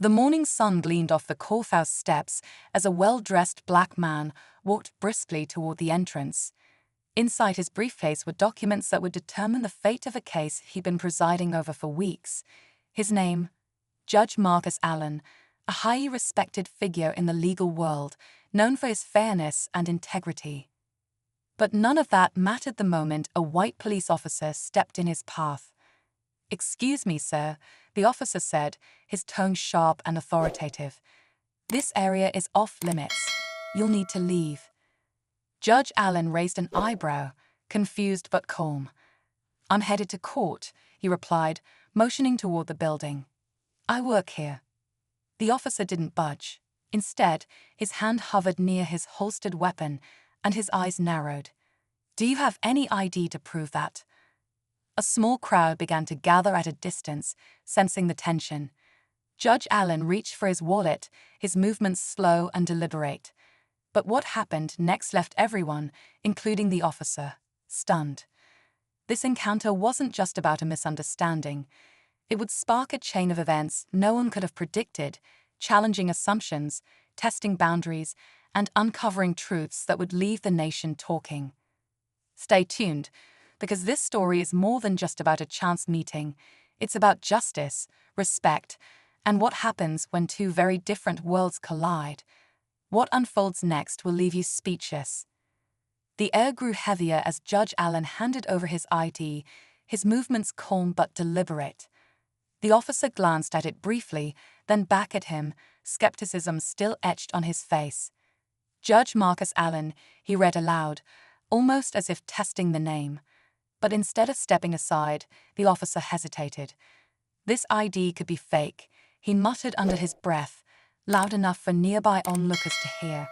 The morning sun gleamed off the Courthouse steps as a well-dressed black man walked briskly toward the entrance. Inside his briefcase were documents that would determine the fate of a case he'd been presiding over for weeks. His name, Judge Marcus Allen, a highly respected figure in the legal world, known for his fairness and integrity. But none of that mattered the moment a white police officer stepped in his path. "Excuse me, sir," the officer said, his tone sharp and authoritative. "This area is off-limits. You'll need to leave." Judge Allen raised an eyebrow, confused but calm. "I'm headed to court," he replied, motioning toward the building. "I work here." The officer didn't budge. Instead, his hand hovered near his holstered weapon, and his eyes narrowed. "Do you have any ID to prove that?" A small crowd began to gather at a distance, sensing the tension. Judge Allen reached for his wallet, his movements slow and deliberate. But what happened next left everyone, including the officer, stunned. This encounter wasn't just about a misunderstanding. It would spark a chain of events no one could have predicted, challenging assumptions, testing boundaries, and uncovering truths that would leave the nation talking. Stay tuned, because this story is more than just about a chance meeting. It's about justice, respect, and what happens when two very different worlds collide. What unfolds next will leave you speechless. The air grew heavier as Judge Allen handed over his ID, his movements calm but deliberate. The officer glanced at it briefly, then back at him, skepticism still etched on his face. "Judge Marcus Allen," he read aloud, almost as if testing the name. But instead of stepping aside, the officer hesitated. This ID could be fake, he muttered under his breath, loud enough for nearby onlookers to hear.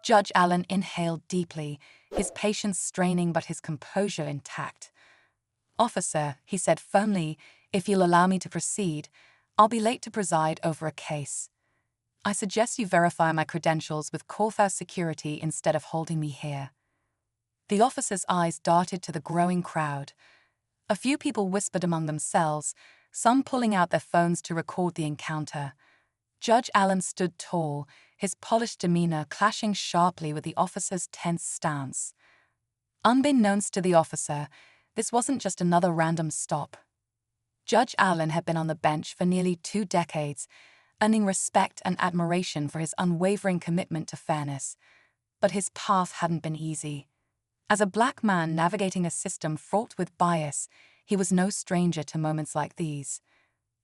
Judge Allen inhaled deeply, his patience straining but his composure intact. "Officer," he said firmly, "if you'll allow me to proceed, I'll be late to preside over a case. I suggest you verify my credentials with Courthouse security instead of holding me here." The officer's eyes darted to the growing crowd. A few people whispered among themselves, some pulling out their phones to record the encounter. Judge Allen stood tall, his polished demeanor clashing sharply with the officer's tense stance. Unbeknownst to the officer, this wasn't just another random stop. Judge Allen had been on the bench for nearly 2 decades, earning respect and admiration for his unwavering commitment to fairness. But his path hadn't been easy. As a black man navigating a system fraught with bias, he was no stranger to moments like these.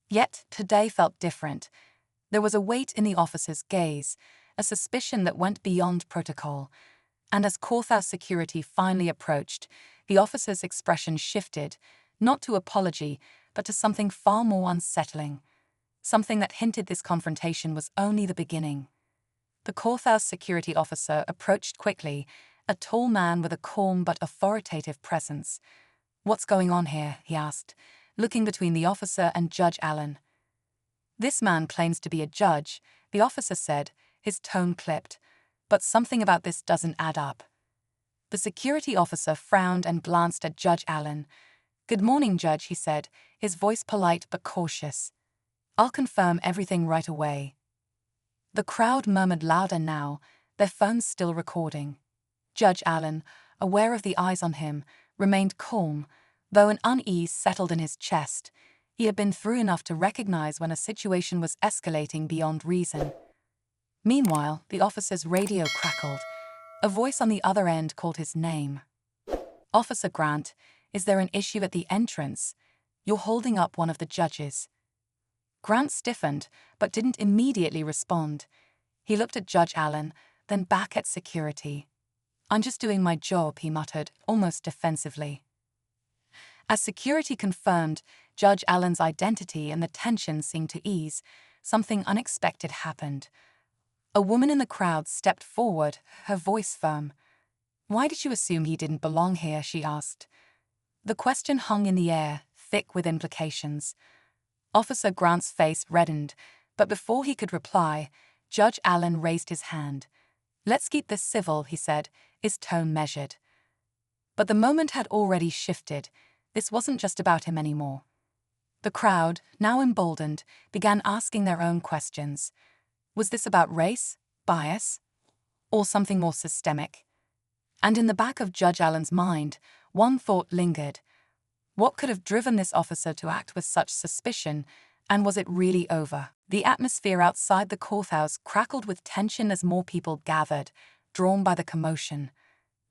Yet today felt different. There was a weight in the officer's gaze, a suspicion that went beyond protocol. And as Courthouse security finally approached, the officer's expression shifted, not to apology, but to something far more unsettling. Something that hinted this confrontation was only the beginning. The Courthouse security officer approached quickly, a tall man with a calm but authoritative presence. "What's going on here?" he asked, looking between the officer and Judge Allen. "This man claims to be a judge," the officer said, his tone clipped. "But something about this doesn't add up." The security officer frowned and glanced at Judge Allen. "Good morning, Judge," he said, his voice polite but cautious. "I'll confirm everything right away." The crowd murmured louder now, their phones still recording. Judge Allen, aware of the eyes on him, remained calm, though an unease settled in his chest. He had been through enough to recognize when a situation was escalating beyond reason. Meanwhile, the officer's radio crackled. A voice on the other end called his name. "Officer Grant, is there an issue at the entrance? You're holding up one of the judges." Grant stiffened, but didn't immediately respond. He looked at Judge Allen, then back at security. "I'm just doing my job," he muttered, almost defensively. As security confirmed Judge Allen's identity and the tension seemed to ease, something unexpected happened. A woman in the crowd stepped forward, her voice firm. "Why did you assume he didn't belong here?" she asked. The question hung in the air, thick with implications. Officer Grant's face reddened, but before he could reply, Judge Allen raised his hand. "Let's keep this civil," he said, his tone measured. But the moment had already shifted. This wasn't just about him anymore. The crowd, now emboldened, began asking their own questions. Was this about race, bias, or something more systemic? And in the back of Judge Allen's mind, one thought lingered. What could have driven this officer to act with such suspicion, and was it really over? The atmosphere outside the courthouse crackled with tension as more people gathered, drawn by the commotion.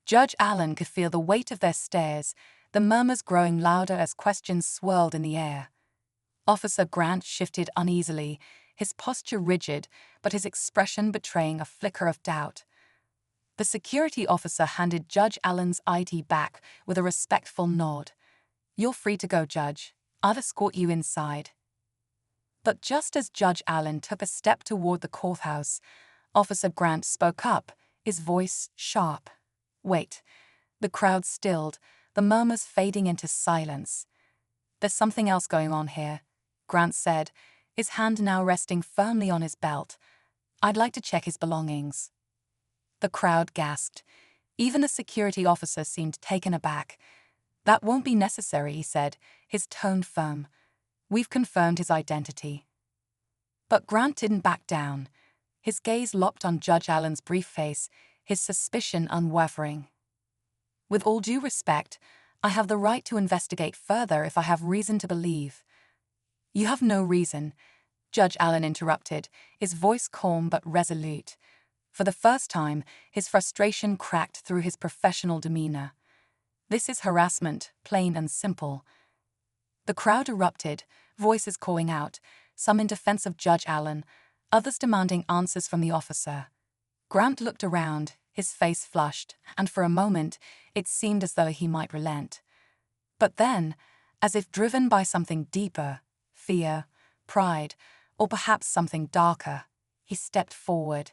Judge Allen could feel the weight of their stares, the murmurs growing louder as questions swirled in the air. Officer Grant shifted uneasily, his posture rigid, but his expression betraying a flicker of doubt. The security officer handed Judge Allen's ID back with a respectful nod. "You're free to go, Judge. I'll escort you inside." But just as Judge Allen took a step toward the courthouse, Officer Grant spoke up, his voice sharp. "Wait." The crowd stilled, the murmurs fading into silence. "There's something else going on here," Grant said, his hand now resting firmly on his belt. "I'd like to check his belongings." The crowd gasped. Even the security officer seemed taken aback. "That won't be necessary," he said, his tone firm. "We've confirmed his identity." But Grant didn't back down. His gaze locked on Judge Allen's briefcase, his suspicion unwavering. "With all due respect, I have the right to investigate further if I have reason to believe." "You have no reason," Judge Allen interrupted, his voice calm but resolute. For the first time, his frustration cracked through his professional demeanor. "This is harassment, plain and simple." The crowd erupted, voices calling out, some in defense of Judge Allen, others demanding answers from the officer. Grant looked around, his face flushed, and for a moment, it seemed as though he might relent. But then, as if driven by something deeper, fear, pride, or perhaps something darker, he stepped forward.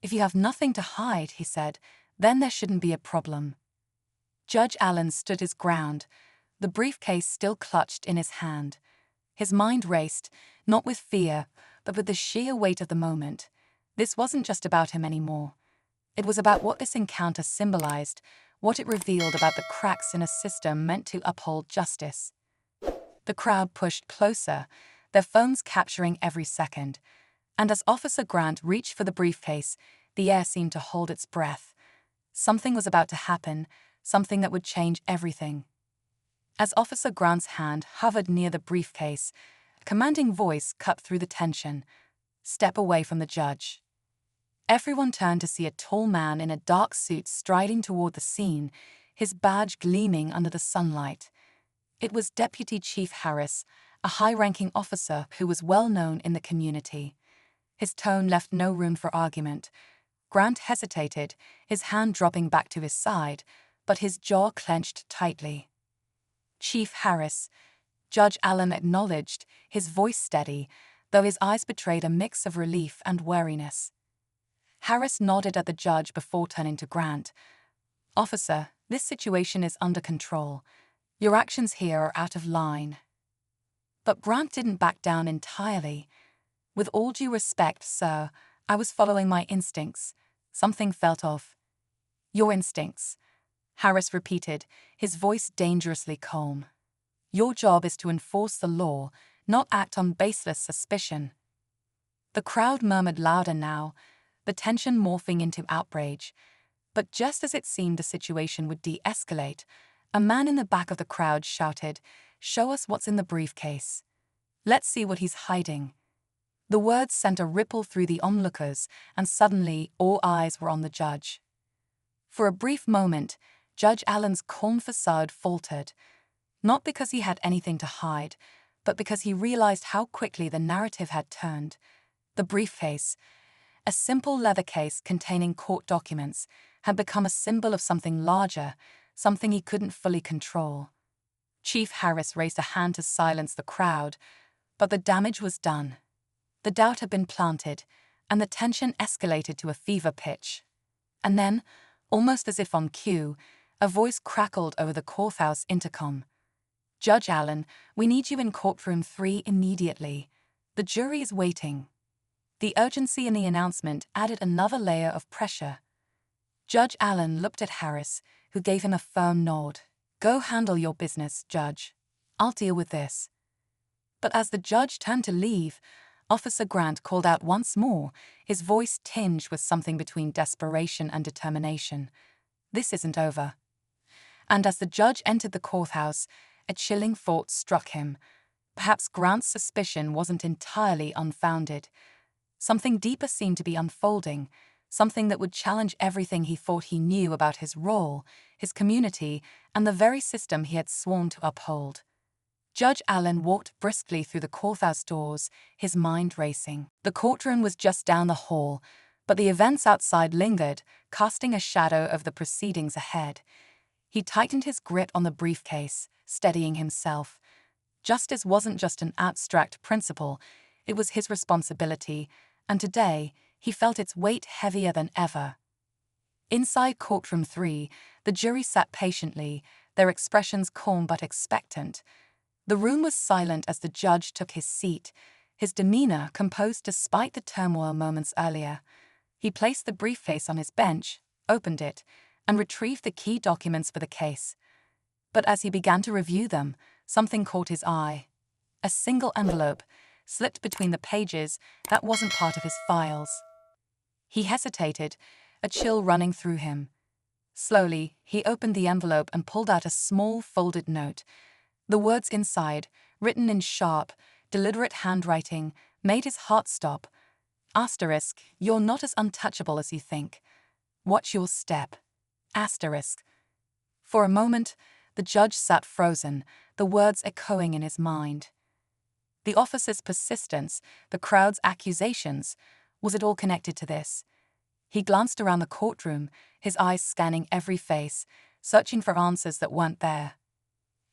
"If you have nothing to hide," he said, "then there shouldn't be a problem." Judge Allen stood his ground, the briefcase still clutched in his hand. His mind raced, not with fear, but with the sheer weight of the moment. This wasn't just about him anymore. It was about what this encounter symbolized, what it revealed about the cracks in a system meant to uphold justice. The crowd pushed closer, their phones capturing every second. And as Officer Grant reached for the briefcase, the air seemed to hold its breath. Something was about to happen, something that would change everything. As Officer Grant's hand hovered near the briefcase, a commanding voice cut through the tension. "Step away from the judge." Everyone turned to see a tall man in a dark suit striding toward the scene, his badge gleaming under the sunlight. It was Deputy Chief Harris, a high-ranking officer who was well known in the community. His tone left no room for argument. Grant hesitated, his hand dropping back to his side, but his jaw clenched tightly. "Chief Harris," Judge Allen acknowledged, his voice steady, though his eyes betrayed a mix of relief and wariness. Harris nodded at the judge before turning to Grant. "Officer, this situation is under control. Your actions here are out of line." But Grant didn't back down entirely. "With all due respect, sir, I was following my instincts. Something felt off." "Your instincts," Harris repeated, his voice dangerously calm. "Your job is to enforce the law, not act on baseless suspicion." The crowd murmured louder now, the tension morphing into outrage. But just as it seemed the situation would de-escalate, a man in the back of the crowd shouted, "Show us what's in the briefcase. Let's see what he's hiding." The words sent a ripple through the onlookers, and suddenly all eyes were on the judge. For a brief moment, Judge Allen's calm facade faltered, not because he had anything to hide, but because he realized how quickly the narrative had turned. The briefcase, a simple leather case containing court documents, had become a symbol of something larger, something he couldn't fully control. Chief Harris raised a hand to silence the crowd, but the damage was done. The doubt had been planted, and the tension escalated to a fever pitch. And then, almost as if on cue, a voice crackled over the courthouse intercom. "Judge Allen, we need you in courtroom 3 immediately. The jury is waiting." The urgency in the announcement added another layer of pressure. Judge Allen looked at Harris, who gave him a firm nod. "Go handle your business, Judge. I'll deal with this." But as the judge turned to leave, Officer Grant called out once more, his voice tinged with something between desperation and determination. "This isn't over." And as the judge entered the courthouse, a chilling thought struck him. Perhaps Grant's suspicion wasn't entirely unfounded. Something deeper seemed to be unfolding, something that would challenge everything he thought he knew about his role, his community, and the very system he had sworn to uphold. Judge Allen walked briskly through the courthouse doors, his mind racing. The courtroom was just down the hall, but the events outside lingered, casting a shadow over the proceedings ahead. He tightened his grip on the briefcase, steadying himself. Justice wasn't just an abstract principle, it was his responsibility, and today he felt its weight heavier than ever. Inside courtroom 3, the jury sat patiently, their expressions calm but expectant. The room was silent as the judge took his seat, his demeanor composed despite the turmoil moments earlier. He placed the briefcase on his bench, opened it, and retrieved the key documents for the case. But as he began to review them, something caught his eye. A single envelope, slipped between the pages, that wasn't part of his files. He hesitated, a chill running through him. Slowly, he opened the envelope and pulled out a small folded note. The words inside, written in sharp, deliberate handwriting, made his heart stop. Asterisk, "You're not as untouchable as you think. Watch your step." Asterisk. For a moment, the judge sat frozen, the words echoing in his mind. The officer's persistence, the crowd's accusations, was it all connected to this? He glanced around the courtroom, his eyes scanning every face, searching for answers that weren't there.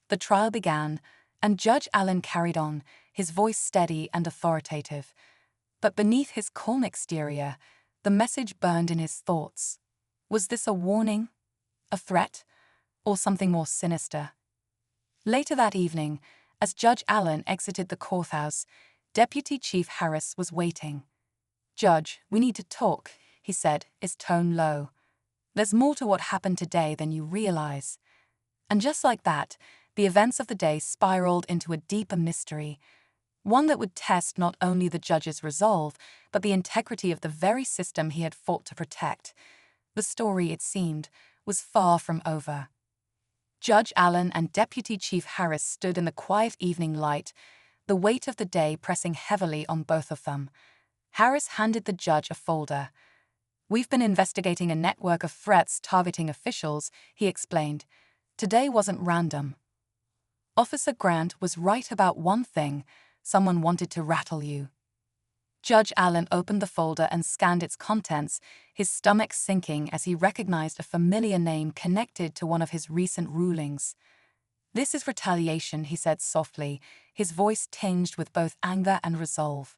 The trial began, and Judge Allen carried on, his voice steady and authoritative. But beneath his calm exterior, the message burned in his thoughts. Was this a warning, a threat, or something more sinister? Later that evening, as Judge Allen exited the courthouse, Deputy Chief Harris was waiting. "Judge, we need to talk," he said, his tone low. "There's more to what happened today than you realize." And just like that, the events of the day spiraled into a deeper mystery, one that would test not only the judge's resolve, but the integrity of the very system he had fought to protect. The story, it seemed, was far from over. Judge Allen and Deputy Chief Harris stood in the quiet evening light, the weight of the day pressing heavily on both of them. Harris handed the judge a folder. "We've been investigating a network of threats targeting officials," he explained. "Today wasn't random. Officer Grant was right about one thing: someone wanted to rattle you." Judge Allen opened the folder and scanned its contents, his stomach sinking as he recognized a familiar name connected to one of his recent rulings. "This is retaliation," he said softly, his voice tinged with both anger and resolve.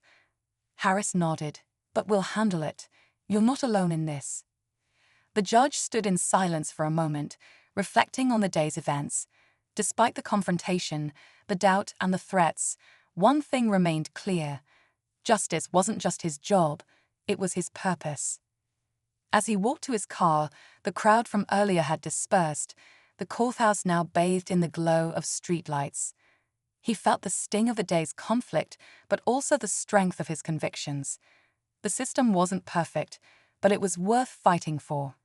Harris nodded. "But we'll handle it. You're not alone in this." The judge stood in silence for a moment, reflecting on the day's events. Despite the confrontation, the doubt and the threats, one thing remained clear. Justice wasn't just his job, it was his purpose. As he walked to his car, the crowd from earlier had dispersed, the courthouse now bathed in the glow of streetlights. He felt the sting of the day's conflict, but also the strength of his convictions. The system wasn't perfect, but it was worth fighting for.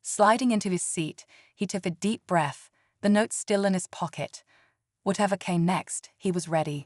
Sliding into his seat, he took a deep breath, the note still in his pocket. Whatever came next, he was ready.